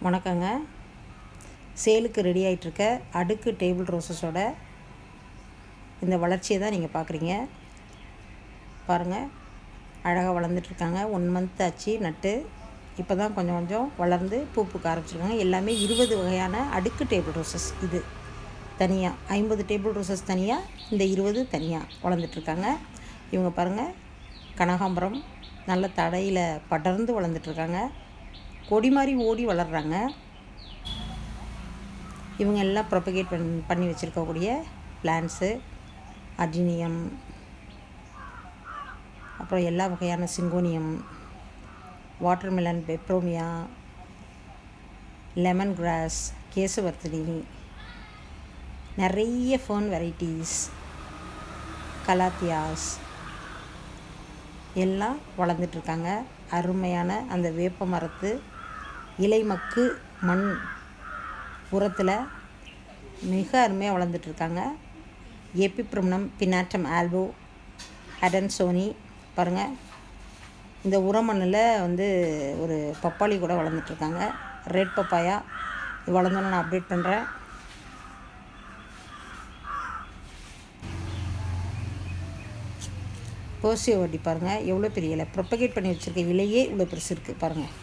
வணக்கங்க. சேலுக்கு ரெடி ஆகிட்டுருக்க அடுக்கு டேபிள் ரோசஸோட இந்த வளர்ச்சியை தான் நீங்கள் பார்க்குறீங்க. பாருங்கள், அழகாக வளர்ந்துட்டுருக்காங்க. 1 மந்த் ஆச்சு நட்டு. இப்போ தான் கொஞ்சம் கொஞ்சம் வளர்ந்து பூ பூக்க ஆரம்பிச்சிருக்காங்க. எல்லாமே 20 வகையான அடுக்கு டேபிள் ரோசஸ். இது தனியாக 50 டேபிள் ரோசஸ் தனியாக, இந்த 20 தனியாக வளர்ந்துட்டுருக்காங்க. இவங்க பாருங்கள், கனகாம்பரம் நல்ல தடையில் படர்ந்து வளர்ந்துட்டுருக்காங்க. கொடி மாதிரி ஓடி வளர்கிறாங்க. இவங்க எல்லாம் ப்ரொபகேட் பண்ணி வச்சுருக்கக்கூடிய பிளான்ட்ஸு, அர்ஜினியம், அப்புறம் எல்லா வகையான syngonium, watermelon, peperomia, lemon grass, கேசவர்த்தினி, நிறைய ஃபர்ன் வெரைட்டிஸ், கலாத்தியாஸ் எல்லாம் வளர்ந்துட்டுருக்காங்க. அருமையான அந்த வேப்ப மரத்து இலைமக்கு மண் உரத்தில் மிக அருமையாக வளர்ந்துட்டுருக்காங்க. எபிப்ரம்னம், பினாட்டம் ஆல்போ, அடன்சோனி பாருங்கள். இந்த உரமண்ணில் ஒரு பப்பாளி கூட வளர்ந்துட்டுருக்காங்க. ரெட் பப்பாயா வளர்ந்தோன்னு நான் அப்டேட் பண்ணுறேன். போசியோ வட்டி பாருங்கள், எவ்வளோ பெரிய இலை. ப்ரொப்பகேட் பண்ணி வச்சுருக்க இலையே இவ்வளோ பெருசு இருக்குது பாருங்கள்.